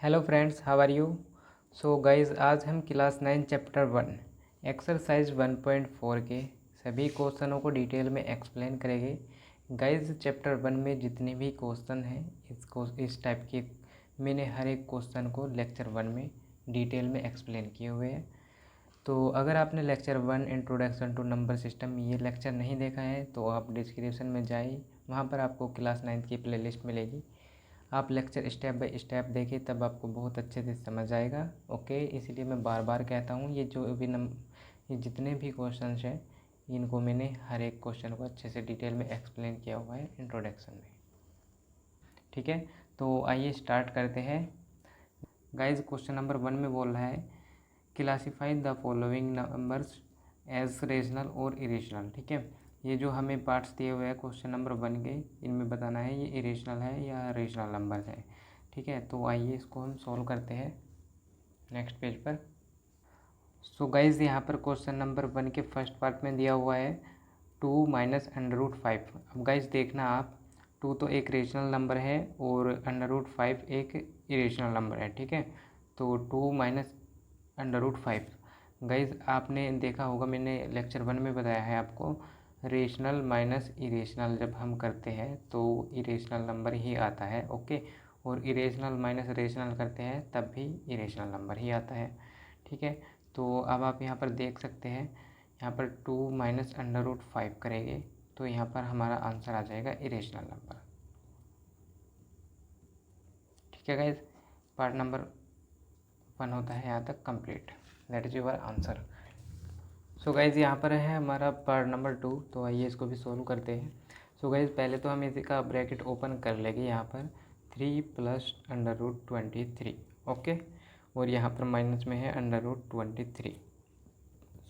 Hello friends, how are you. So guys, आज हम class 9 chapter 1 exercise 1.4 के सभी क्वेश्चनों को डिटेल में एक्सप्लेन करेंगे। गाइज, चैप्टर 1 में जितने भी क्वेश्चन हैं इस टाइप के मैंने हर एक क्वेश्चन को लेक्चर 1 में डिटेल में एक्सप्लेन किए हुए हैं। तो अगर आपने lecture 1 introduction to number system ये लेक्चर नहीं देखा है तो आप डिस्क्रिप्शन में जाइए, वहाँ पर आपको क्लास 9 की प्लेलिस्ट मिलेगी। आप लेक्चर स्टेप बाय स्टेप देखें तब आपको बहुत अच्छे से समझ आएगा। ओके, इसीलिए मैं बार बार कहता हूँ ये ये जितने भी क्वेश्चंस हैं इनको मैंने हर एक क्वेश्चन को अच्छे से डिटेल में एक्सप्लेन किया हुआ है इंट्रोडक्शन में। ठीक है, तो आइए स्टार्ट करते हैं। गाइज, क्वेश्चन नंबर 1 में बोल रहा है classify the following numbers as rational और इरेशनल। ठीक है, ये जो हमें पार्ट्स दिए हुए हैं क्वेश्चन नंबर 1 के, इनमें बताना है ये इरेशनल है या रेशनल नंबर है। ठीक है, तो आइए इसको हम सॉल्व करते हैं नेक्स्ट पेज पर। सो गाइज, यहाँ पर क्वेश्चन नंबर 1 के फर्स्ट पार्ट में दिया हुआ है 2 माइनस √5। अब गाइज देखना आप, 2 तो एक रेशनल नंबर है और √5 एक इरेशनल नंबर है। ठीक है, तो 2 माइनस √5। गाइज, आपने देखा होगा मैंने लेक्चर 1 में बताया है आपको, रेशनल माइनस इरेशनल जब हम करते हैं तो इरेशनल नंबर ही आता है। ओके, और इरेशनल माइनस रेशनल करते हैं तब भी इरेशनल नंबर ही आता है। ठीक है, तो अब आप यहाँ पर देख सकते हैं, यहाँ पर 2 माइनस √5 करेंगे तो यहाँ पर हमारा आंसर आ जाएगा इरेशनल नंबर। ठीक है गाइज, पार्ट नंबर 1 होता है यहाँ तक complete. That is your answer. So guys, यहाँ पर है हमारा पार्ट नंबर 2, तो आइए इसको भी सोल्व करते हैं। सो गाइज़, पहले तो हम इसका ब्रैकेट ओपन कर लेंगे यहाँ पर 3 प्लस √23। ओके, और यहाँ पर माइनस में है √23।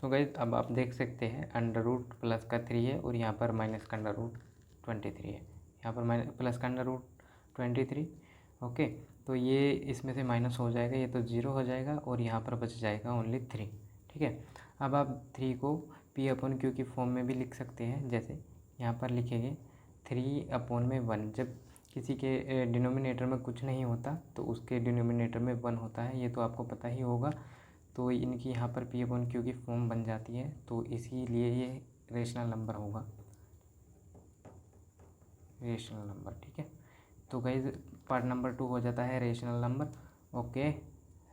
सो गाइज़, अब आप देख सकते हैं अंडर प्लस का 3 है और यहाँ पर माइनस का √23 है। यहाँ पर प्लस का √23। ओके, तो ये इसमें से माइनस हो जाएगा, ये तो 0 हो जाएगा और यहाँ पर बच जाएगा ओनली 3। ठीक है, अब आप 3 को P/Q की फॉर्म में भी लिख सकते हैं। जैसे यहाँ पर लिखेंगे 3/1। जब किसी के डिनोमिनेटर में कुछ नहीं होता तो उसके डिनोमिनेटर में 1 होता है, ये तो आपको पता ही होगा। तो इनकी यहाँ पर P/Q की फॉर्म बन जाती है, तो इसीलिए ये रेशनल नंबर होगा, रेशनल नंबर। ठीक है, तो गाइज पार्ट नंबर 2 हो जाता है रेशनल नंबर। ओके,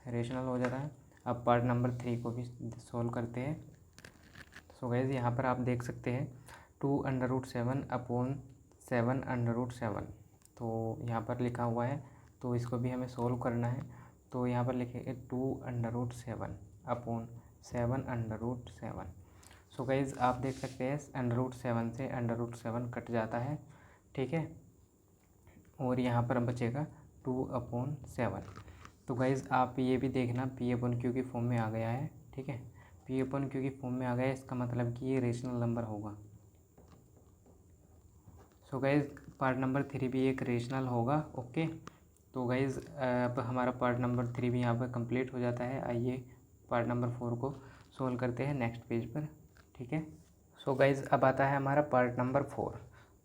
रेशनल हो जाता है। अब पार्ट नंबर 3 को भी सोल्व करते हैं। सो गाइज, यहाँ पर आप देख सकते हैं 2√7/7 तो यहाँ पर लिखा हुआ है, तो इसको भी हमें सोल्व करना है। तो यहाँ पर लिखेंगे 2√7/7। सो गाइज, आप देख सकते हैं √7 से √7 कट जाता है। ठीक है, और यहाँ पर बचेगा 2/7। तो गाइज़, आप ये भी देखना P/Q की फॉर्म में आ गया है। ठीक है, P/Q की फॉर्म में आ गया है, इसका मतलब कि ये रेशनल नंबर होगा। सो गाइज़, पार्ट नंबर 3 भी एक रेशनल होगा। ओके, तो गाइज़ अब हमारा पार्ट नंबर 3 भी यहाँ पर कंप्लीट हो जाता है। आइए पार्ट नंबर 4 को सोल्व करते हैं नेक्स्ट पेज पर। ठीक है, सो गाइज़, अब आता है हमारा पार्ट नंबर 4।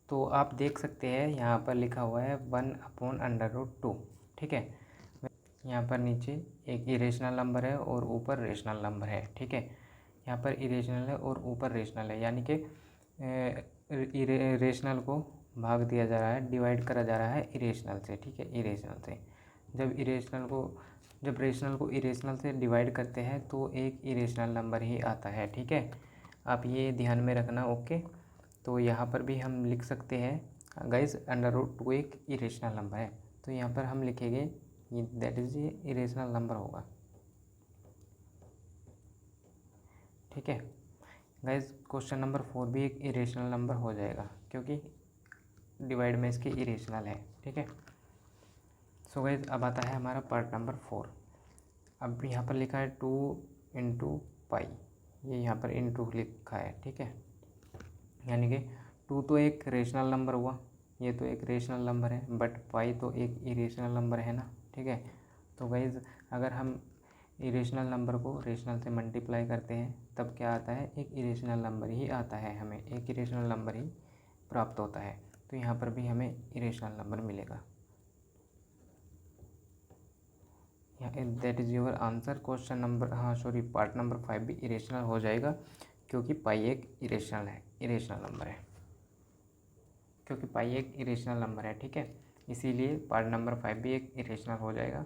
तो आप देख सकते हैं यहाँ पर लिखा हुआ है 1/√2। ठीक है, यहाँ पर नीचे एक इरेशनल नंबर है और ऊपर रेशनल नंबर है। ठीक है, यहाँ पर इरेशनल है और ऊपर रेशनल है, यानी कि रेशनल को भाग दिया जा रहा है, डिवाइड करा जा रहा है इरेशनल से। ठीक है, इरेशनल से जब रेशनल को इरेशनल से डिवाइड करते हैं तो एक इरेशनल नंबर ही आता है। ठीक है, आप ये ध्यान में रखना। ओके, तो यहाँ पर भी हम लिख सकते हैं गाइज √2 एक इरेशनल नंबर है, तो यहाँ पर हम लिखेंगे ये दैट इज ये इरेशनल नंबर होगा। ठीक है गाइज, क्वेश्चन नंबर 4 भी एक इरेशनल नंबर हो जाएगा क्योंकि डिवाइड में इसकी इरेशनल है। ठीक है, सो गाइज, अब आता है हमारा पार्ट नंबर 4। अब यहाँ पर लिखा है 2 × π, ये यहाँ पर इंटू लिखा है। ठीक है, यानी कि 2 तो एक रेशनल नंबर हुआ, ये तो एक रेशनल नंबर है, बट पाई तो एक इरेशनल नंबर है ना। ठीक है, तो गाइज अगर हम इरेशनल नंबर को रेशनल से मल्टीप्लाई करते हैं तब क्या आता है, एक इरेशनल नंबर ही आता है, हमें एक इरेशनल नंबर ही प्राप्त होता है। तो यहाँ पर भी हमें इरेशनल नंबर मिलेगा। That is your answer. Question number part number 5 भी इरेशनल हो जाएगा, क्योंकि पाई एक इरेशनल नंबर है, क्योंकि पाई एक इरेशनल नंबर है। ठीक है, इसीलिए पार्ट नंबर 5 भी एक इरेशनल हो जाएगा।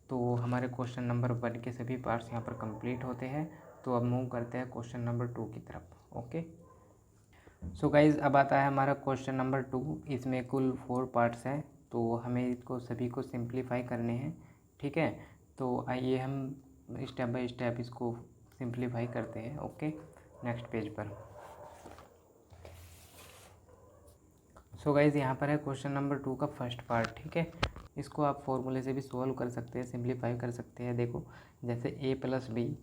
तो हमारे क्वेश्चन नंबर 1 के सभी पार्ट्स यहाँ पर कंप्लीट होते हैं। तो अब मूव करते हैं क्वेश्चन नंबर 2 की तरफ। ओके, सो गाइज अब आता है हमारा क्वेश्चन नंबर 2। इसमें कुल 4 पार्ट्स हैं, तो हमें इसको सभी को सिंप्लीफाई करने हैं। ठीक है, तो आइए हम स्टेप बाय स्टेप इसको सिंप्लीफाई करते हैं। ओके, नेक्स्ट पेज पर। सो गाइज यहाँ पर है क्वेश्चन नंबर 2 का फर्स्ट पार्ट। ठीक है, इसको आप फॉर्मूले से भी सोल्व कर सकते हैं, सिंप्लीफाई कर सकते हैं। देखो, जैसे a प्लस बी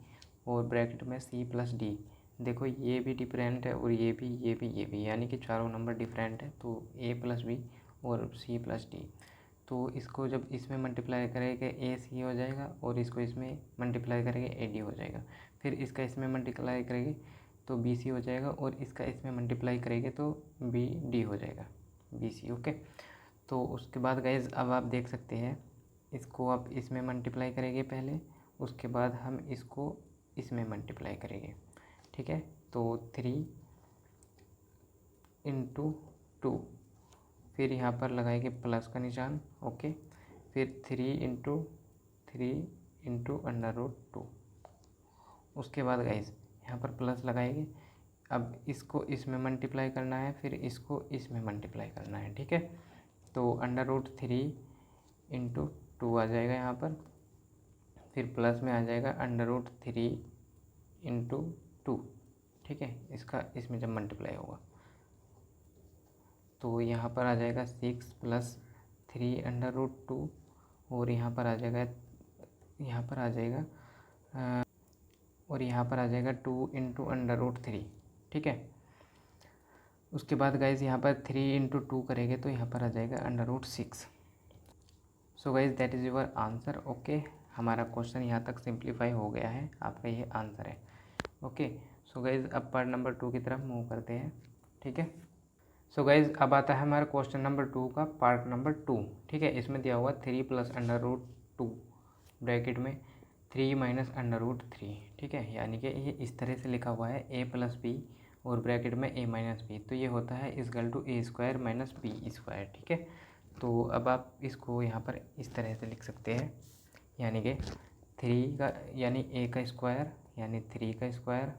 और ब्रैकेट में c प्लस डी। देखो ये भी डिफरेंट है और ये भी, यानी कि चारों नंबर डिफरेंट है। तो a प्लस बी और c प्लस डी, तो इसको जब इसमें मल्टीप्लाई करेंगे ए सी हो जाएगा, और इसको इसमें मल्टीप्लाई करेंगे ए डी हो जाएगा। फिर इसका इसमें मल्टीप्लाई करेंगे तो बी सी हो जाएगा, और इसका इसमें मल्टीप्लाई करेंगे तो बी डी हो जाएगा, बी सी। ओके, तो उसके बाद गाइज अब आप देख सकते हैं, इसको आप इसमें मल्टीप्लाई करेंगे पहले, उसके बाद हम इसको इसमें मल्टीप्लाई करेंगे। ठीक है, तो 3 इंटू 2, फिर यहाँ पर लगाएंगे प्लस का निशान। ओके, फिर 3 इंटू √2। उसके बाद गाइज यहाँ पर प्लस लगाएंगे। अब इसको इसमें मल्टीप्लाई करना है, फिर इसको इसमें मल्टीप्लाई करना है। ठीक है, तो √3 इंटू 2 आ जाएगा यहाँ पर, फिर प्लस में आ जाएगा √3 इंटू 2। ठीक है, इसका इसमें जब मल्टीप्लाई होगा तो यहाँ पर आ जाएगा 6 प्लस 3 √2, और यहाँ पर आ जाएगा 2 इंटू √3। ठीक है, उसके बाद गाइज यहाँ पर 3 इंटू 2 करेंगे तो यहाँ पर आ जाएगा √6। So guys that is your answer. Okay, हमारा क्वेश्चन यहाँ तक सिंप्लीफाई हो गया है, आपका ये आंसर है। ओके, सो गाइज अब पार्ट नंबर 2 की तरफ मूव करते हैं। ठीक है, सो गाइज अब आता है हमारा क्वेश्चन नंबर 2 का पार्ट नंबर 2। ठीक है, इसमें दिया हुआ 3 प्लस √2 ब्रैकेट में 3 माइनस √3। ठीक है, यानी कि ये इस तरह से लिखा हुआ है a प्लस बी और ब्रैकेट में a माइनस बी, तो ये होता है equal to a square minus b square. ठीक है, तो अब आप इसको यहाँ पर इस तरह से लिख सकते हैं, यानी कि 3 का यानी a का स्क्वायर यानी 3 का स्क्वायर।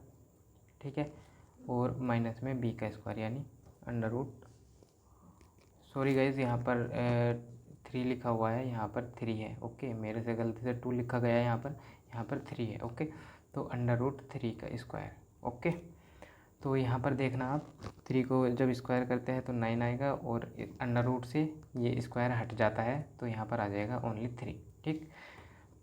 ठीक है, और माइनस में b का स्क्वायर यानी सॉरी गाइज यहाँ पर 3 लिखा हुआ है, यहाँ पर 3 है। ओके, मेरे से गलती से 2 लिखा गया है, यहाँ पर 3 है। ओके, तो √3 का स्क्वायर। ओके, तो यहाँ पर देखना आप 3 को जब स्क्वायर करते हैं तो 9 आएगा, और √ से ये स्क्वायर हट जाता है तो यहाँ पर आ जाएगा ओनली 3। ठीक,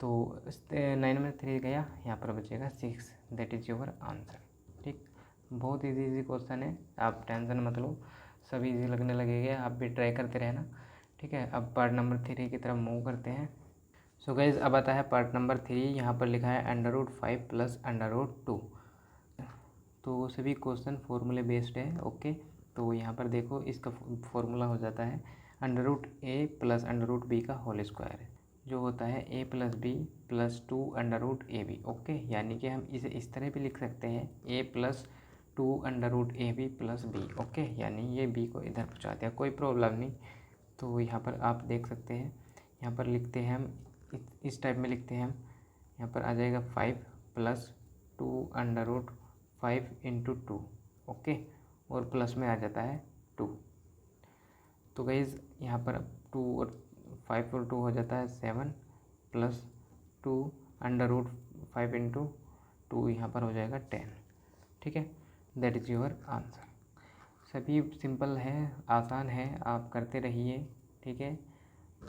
तो 9 में 3 गया, यहाँ पर बचेगा 6। That is your answer. ठीक, बहुत इजी क्वेश्चन है, आप टेंशन मत लो, सब इजी लगने लगेगा, आप भी ट्राई करते रहना। ठीक है, अब पार्ट नंबर 3 की तरफ मूव करते हैं। सो गाइज अब आता है पार्ट नंबर 3। यहाँ पर लिखा है √5 प्लस √2। तो सभी क्वेश्चन फॉर्मूले बेस्ड है। ओके, तो यहाँ पर देखो इसका फॉर्मूला हो जाता है √a प्लस √b का होल स्क्वायर, जो होता है a plus b plus 2 √ab। Okay, यानी कि हम इसे इस तरह भी लिख सकते हैं a plus 2 √ab plus b। Okay, यानी ये b को इधर पहुँचा दिया, कोई प्रॉब्लम नहीं। तो यहाँ पर आप देख सकते हैं, यहाँ पर लिखते हैं हम इस टाइप में लिखते हैं हम, यहाँ पर आ जाएगा 5 प्लस 2 √5 इंटू 2। ओके, और प्लस में आ जाता है 2। तो गाइज यहाँ पर 2 और 5 और 2 हो जाता है 7 प्लस 2 √5 इंटू 2, यहाँ पर हो जाएगा 10। ठीक है, दैट इज़ योर आंसर। सभी सिंपल है, आसान है, आप करते रहिए। ठीक है,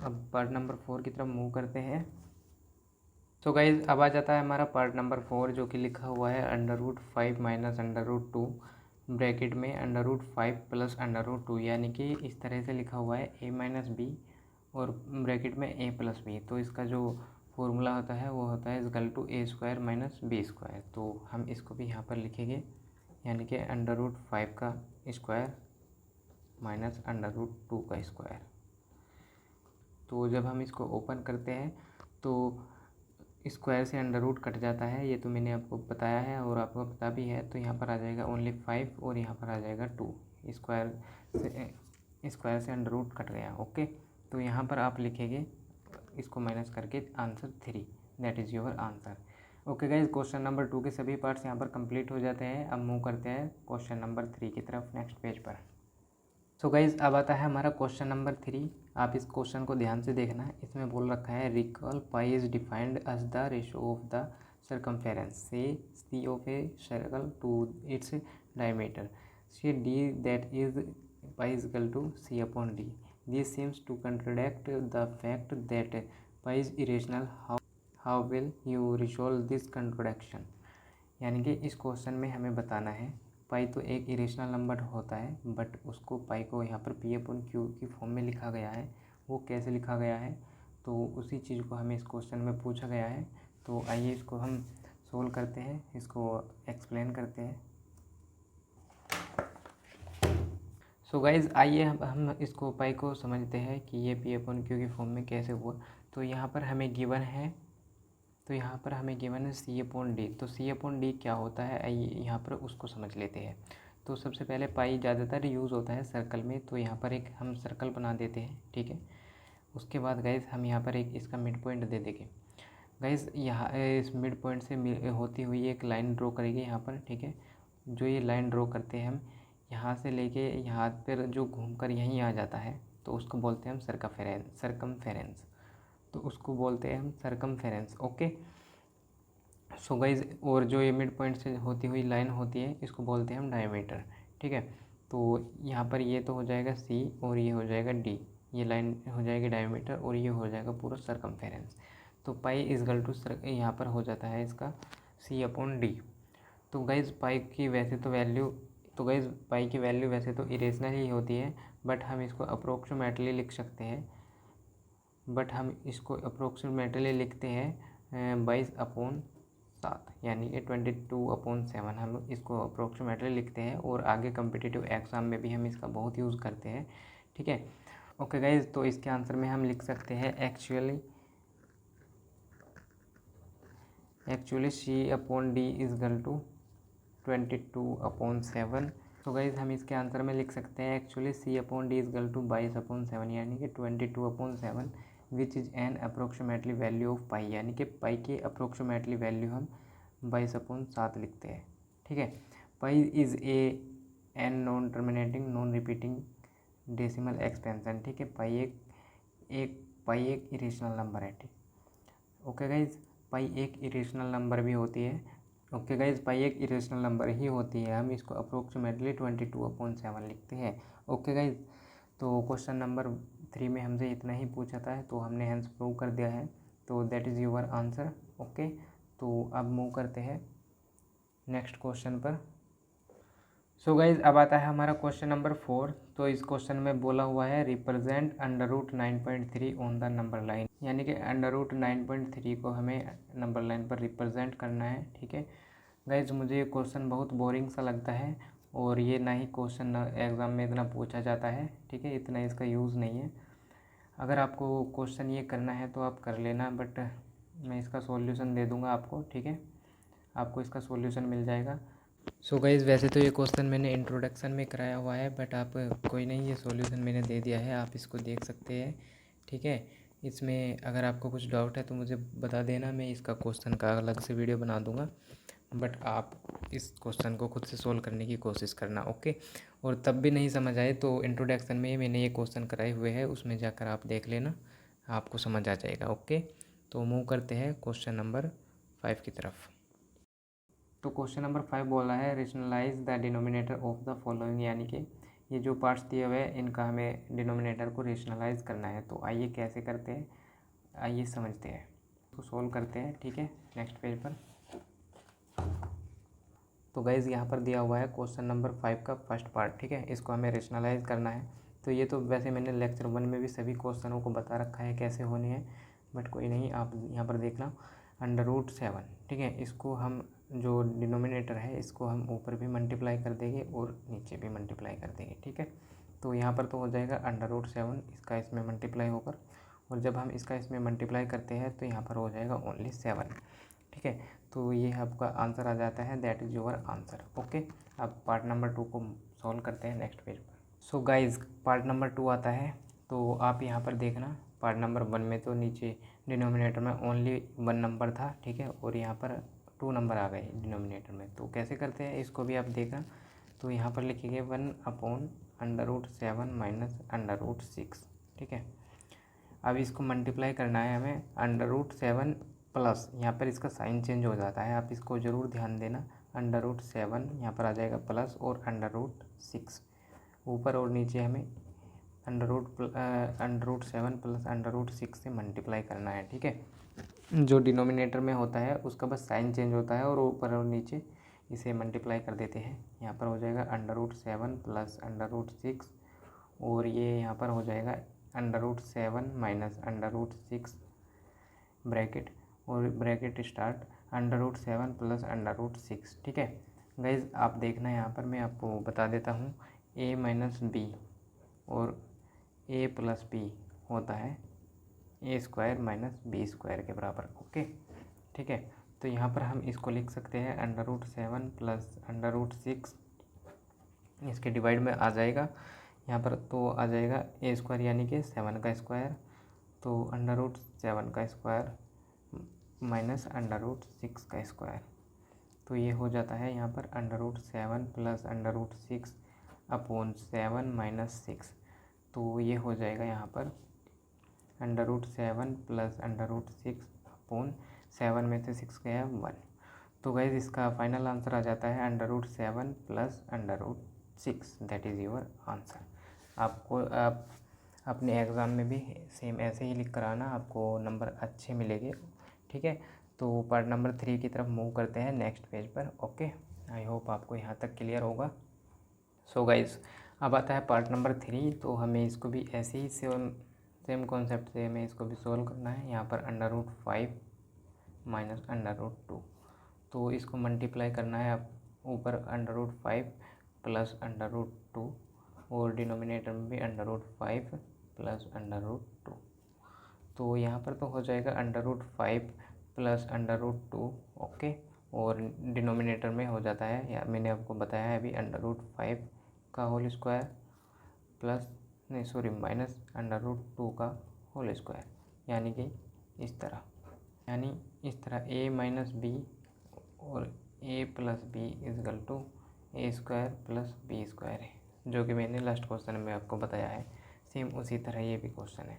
अब पार्ट नंबर 4 की तरफ मूव करते हैं। तो गाइज अब आ जाता है हमारा पार्ट नंबर 4, जो कि लिखा हुआ है √5 माइनस √2 ब्रैकेट में √5 प्लस √2, यानी कि इस तरह से लिखा हुआ है a माइनस बी और ब्रैकेट में a प्लस बी। तो इसका जो फॉर्मूला होता है वो होता है equal to a square minus b square. तो हम इसको भी यहाँ पर लिखेंगे, यानी कि √5 का स्क्वायर माइनस √2 का स्क्वायर। तो जब हम इसको ओपन करते हैं तो स्क्वायर से अंडर रूट कट जाता है, ये तो मैंने आपको बताया है और आपको पता भी है। तो यहाँ पर आ जाएगा ओनली 5 और यहाँ पर आ जाएगा 2। स्क्वायर से अंडर रूट कट गया। ओके, तो यहाँ पर आप लिखेंगे इसको माइनस करके answer 3, that is your answer. Okay guys, question number 2 के सभी पार्ट्स यहाँ पर कंप्लीट हो जाते हैं। अब मूव करते हैं क्वेश्चन नंबर 3 की तरफ नेक्स्ट पेज पर। सो गाइज, अब आता है हमारा क्वेश्चन नंबर 3। आप इस क्वेश्चन को ध्यान से देखना। इसमें बोल रखा है recall pi is defined as the ratio of the circumference say C of a circle to its diameter say D that is pi is equal to C upon D. This seems to contradict the fact that pi is irrational. How will you resolve this contradiction. यानी कि इस question में हमें बताना है पाई तो एक irrational number होता है, बट उसको पाई को यहाँ पर पी अपॉन क्यू की फॉर्म में लिखा गया है। वो कैसे लिखा गया है, तो उसी चीज़ को हमें इस क्वेश्चन में पूछा गया है। तो आइए इसको हम सोल्व करते हैं, इसको एक्सप्लेन करते हैं। सो गाइज़, आइए हम इसको पाई को समझते हैं कि ये पी अपॉन क्यू की फॉर्म में कैसे हुआ। तो यहाँ पर हमें गिवन है सी अपॉन डी। तो सी अपॉन डी क्या होता है, आइए यहाँ पर उसको समझ लेते हैं। तो सबसे पहले पाई ज़्यादातर यूज़ होता है सर्कल में, तो यहाँ पर एक हम सर्कल बना देते हैं, ठीक है। उसके बाद गाइज़ हम यहाँ पर एक इसका मिड पॉइंट दे देंगे। गाइज़ यहाँ इस मिड पॉइंट से होती हुई एक लाइन ड्रॉ करेंगे यहाँ पर, ठीक है। जो ये लाइन ड्रॉ करते हैं हम, यहाँ से लेके यहाँ पर जो घूमकर यहीं आ जाता है, तो उसको बोलते हैं हम सरकमफेरेंस। तो उसको बोलते हैं हम सरकमफेरेंस। ओके, सो गाइज, और जो ये मिड पॉइंट से होती हुई लाइन होती है, इसको बोलते हैं हम डायमीटर, ठीक है। तो यहाँ पर ये तो हो जाएगा सी और ये हो जाएगा डी। ये लाइन हो जाएगी डायमीटर और ये हो जाएगा पूरा सरकमफेरेंस। तो पाई इज इक्वल टू यहाँ पर हो जाता है इसका सी अपॉन डी। तो गाइज पाई की वैसे तो इरेशनल ही होती है, बट हम इसको अप्रोक्सीमेटली लिखते हैं 22/7, यानी कि 22/7 हम इसको अप्रोक्सीमेटली लिखते हैं। और आगे कम्पिटिटिव एग्ज़ाम में भी हम इसका बहुत यूज़ करते हैं, ठीक है। ओके गाइज, तो इसके आंसर में हम लिख सकते हैं actually C upon D is equal to 22/7। तो गाइज हम इसके आंसर में लिख सकते हैं actually C upon D is equal to 22/7, यानी कि 22/7 which is an approximately value of pi, यानी कि पाई की अप्रोक्सीमेटली वैल्यू हम 22/7 लिखते हैं, ठीक है। Pi is an non terminating non repeating decimal expansion, ठीक है। पाई एक इरेशनल नंबर है, ठीक। ओके गाइज, पाई एक इरेशनल नंबर भी होती है। ओके गाइज, पाई एक इरेशनल नंबर ही होती है, हम इसको अप्रोक्सीमेटली 22/7 लिखते हैं। ओके गाइज, तो क्वेश्चन नंबर 3 में हमसे इतना ही पूछा था, तो हमने हैंस प्रूव कर दिया है। तो that is your answer. Okay, तो अब मूव करते हैं नेक्स्ट क्वेश्चन पर। सो गाइज, अब आता है हमारा क्वेश्चन नंबर 4। तो इस क्वेश्चन में बोला हुआ है represent √9.3 on the number line, यानी कि √9.3 को हमें नंबर लाइन पर रिप्रेजेंट करना है, ठीक है। गाइज, मुझे ये क्वेश्चन बहुत बोरिंग सा लगता है और ये ना ही क्वेश्चन एग्ज़ाम में इतना पूछा जाता है, ठीक है। इतना इसका यूज़ नहीं है। अगर आपको क्वेश्चन ये करना है तो आप कर लेना, बट मैं इसका सॉल्यूशन दे दूँगा आपको, ठीक है। आपको इसका सॉल्यूशन मिल जाएगा। सो गाइज़, वैसे तो ये क्वेश्चन मैंने इंट्रोडक्शन में कराया हुआ है, बट आप कोई नहीं, ये सॉल्यूशन मैंने दे दिया है, आप इसको देख सकते हैं, ठीक है। इसमें अगर आपको कुछ डाउट है तो मुझे बता देना, मैं इसका क्वेश्चन का अलग से वीडियो बना दूंगा, बट आप इस क्वेश्चन को खुद से सोल्व करने की कोशिश करना, ओके। और तब भी नहीं समझ आए तो इंट्रोडक्शन में मैंने ये क्वेश्चन कराए हुए हैं, उसमें जाकर आप देख लेना, आपको समझ आ जाएगा, ओके। तो मूव करते हैं क्वेश्चन नंबर 5 की तरफ। तो क्वेश्चन नंबर 5 बोला है rationalise the denominator of the following, यानी कि ये जो पार्ट्स दिए हुए हैं इनका हमें डिनोमिनेटर को रेशनलाइज करना है। तो आइए कैसे करते हैं, आइए समझते हैं, तो सोल्व करते हैं, ठीक है, नेक्स्ट पेज पर। तो गाइज़, यहाँ पर दिया हुआ है क्वेश्चन नंबर 5 का फर्स्ट पार्ट, ठीक है। इसको हमें रेशनलाइज करना है। तो ये तो वैसे मैंने लेक्चर 1 में भी सभी क्वेश्चनों को बता रखा है कैसे होने हैं, बट कोई नहीं, आप यहाँ पर देखना √7, ठीक है। इसको हम जो डिनोमिनेटर है इसको हम ऊपर भी मल्टीप्लाई कर देंगे और नीचे भी मल्टीप्लाई कर देंगे, ठीक है। तो यहाँ पर तो हो जाएगा √7, इसका इसमें मल्टीप्लाई होकर, और जब हम इसका इसमें मल्टीप्लाई करते हैं तो यहाँ पर हो जाएगा ओनली 7। ठीक है, तो ये आपका आंसर आ जाता है, that is your answer. Okay, अब पार्ट नंबर 2 को सॉल्व करते हैं नेक्स्ट पेज पर। सो गाइज पार्ट नंबर 2 आता है, तो आप यहाँ पर देखना पार्ट नंबर 1 में तो नीचे डिनोमिनेटर में ओनली 1 नंबर था। ठीक है, और यहाँ पर 2 नंबर आ गए डिनोमिनेटर में। तो कैसे करते हैं इसको भी आप देखना। तो यहाँ पर लिखेंगे 1/√7 माइनस √6। ठीक है, अब इसको मल्टीप्लाई करना है हमें √7 प्लस, यहाँ पर इसका साइन चेंज हो जाता है, आप इसको ज़रूर ध्यान देना। √7 यहाँ पर आ जाएगा प्लस और √6 ऊपर और नीचे हमें √7 प्लस √6 से मल्टीप्लाई करना है। ठीक है, जो डिनोमिनेटर में होता है उसका बस साइन चेंज होता है और ऊपर और नीचे इसे मल्टीप्लाई कर देते हैं। यहाँ पर हो जाएगा √7 प्लस √6 और ये यहाँ पर हो जाएगा √7 माइनस √6 ब्रैकेट और ब्रैकेट स्टार्ट √7 प्लस √6। ठीक है गाइज, आप देखना यहाँ पर मैं आपको बता देता हूँ, a माइनस बी और a प्लस बी होता है a² माइनस b² के बराबर। ओके, ठीक है, तो यहाँ पर हम इसको लिख सकते हैं √7 प्लस √6, इसके डिवाइड में आ जाएगा यहाँ पर, तो आ जाएगा a² यानी कि 7 का स्क्वायर, तो √7 का स्क्वायर माइनस √6 का स्क्वायर, तो ये हो जाता है यहाँ पर √7 प्लस √6 अपॉन 7 माइनस 6, तो ये हो जाएगा यहाँ पर √7 प्लस √6 अपॉन 7 में से 6 गया 1। तो गाइज इसका फाइनल आंसर आ जाता है √7 plus √6, that is your answer. आपको आप अपने एग्ज़ाम में भी सेम ऐसे ही लिख कर आना, आपको नंबर अच्छे मिलेंगे। ठीक है, तो पार्ट नंबर 3 की तरफ मूव करते हैं नेक्स्ट पेज पर। ओके, आई होप आपको यहाँ तक क्लियर होगा। सो गाइज अब आता है पार्ट नंबर 3, तो हमें इसको भी ऐसे ही सेम कॉन्सेप्ट से हमें इसको भी सोल्व करना है। यहाँ पर √5 माइनस √2, तो इसको मल्टीप्लाई करना है, आप ऊपर √5 प्लस √2 और डिनोमिनेटर में भी √5 प्लस √2, तो यहाँ पर तो हो जाएगा √5 प्लस √2। ओके, और डिनोमिनेटर में हो जाता है, या मैंने आपको बताया है अभी, √5 का होल स्क्वायर प्लस नहीं सॉरी माइनस √2 का होल स्क्वायर, यानी कि इस तरह, a माइनस बी और a plus b equal to a² plus b² है, जो कि मैंने लास्ट क्वेश्चन में आपको बताया है। सेम उसी तरह ये भी क्वेश्चन है।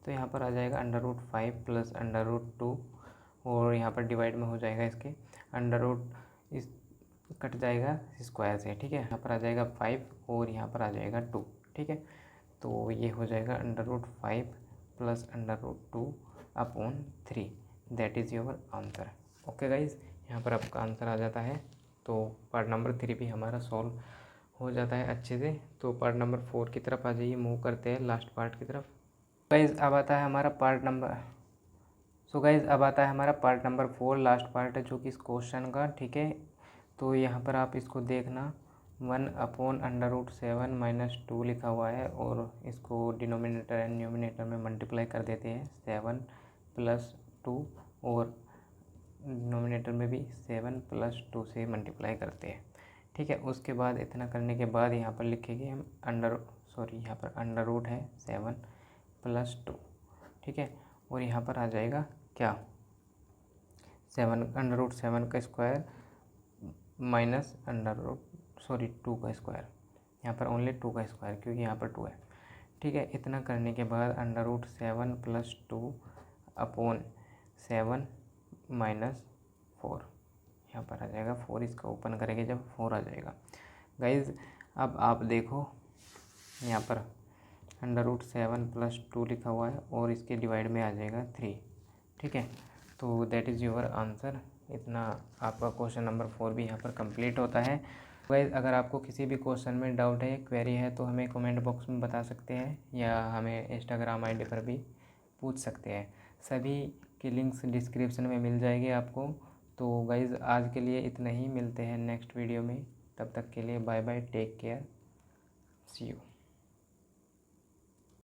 तो यहाँ पर आ जाएगा √5 प्लस √2 और यहाँ पर डिवाइड में हो जाएगा इसके इस कट जाएगा स्क्वायर से। ठीक है, यहाँ पर आ जाएगा 5 और यहाँ पर आ जाएगा 2। ठीक है, तो ये हो जाएगा √5 plus √2 upon 3, that is your answer. Okay guys, यहाँ पर आपका आंसर आ जाता है। तो पार्ट नंबर 3 भी हमारा सॉल्व हो जाता है अच्छे से। तो पार्ट नंबर 4 की तरफ आ जाइए, मूव करते हैं लास्ट पार्ट की तरफ। गाइज अब आता है हमारा पार्ट नंबर 4, लास्ट पार्ट है जो कि इस क्वेश्चन का। ठीक है, तो यहाँ पर आप इसको देखना, 1/√7 माइनस 2 लिखा हुआ है और इसको डिनोमिनेटर एंड न्यूमिनेटर में मल्टीप्लाई कर देते हैं, 7 प्लस 2 और डिनोमिनेटर में भी 7 प्लस 2 से मल्टीप्लाई करते हैं। ठीक है, उसके बाद इतना करने के बाद यहाँ पर लिखेंगे हम यहाँ पर अंडर रूट है 7 प्लस 2। ठीक है, और यहाँ पर आ जाएगा क्या, √7 का स्क्वायर माइनस 2 का स्क्वायर, यहाँ पर ओनली 2 का स्क्वायर क्योंकि यहाँ पर 2 है। ठीक है, इतना करने के बाद √7 प्लस 2 अपॉन 7 माइनस 4, यहाँ पर आ जाएगा 4, इसका ओपन करेंगे जब 4 आ जाएगा। गाइज अब आप देखो यहाँ पर √7 प्लस 2 लिखा हुआ है और इसके डिवाइड में आ जाएगा 3। ठीक है, तो दैट इज़ योर आंसर। इतना आपका क्वेश्चन नंबर 4 भी यहाँ पर कंप्लीट होता है। गाइज अगर आपको किसी भी क्वेश्चन में डाउट है, क्वेरी है, तो हमें कमेंट बॉक्स में बता सकते हैं या हमें इंस्टाग्राम आईडी पर भी पूछ सकते हैं। सभी की लिंक्स डिस्क्रिप्शन में मिल जाएगी आपको। तो गाइज आज के लिए इतना ही, मिलते हैं नेक्स्ट वीडियो में। तब तक के लिए bye bye, take care, see you.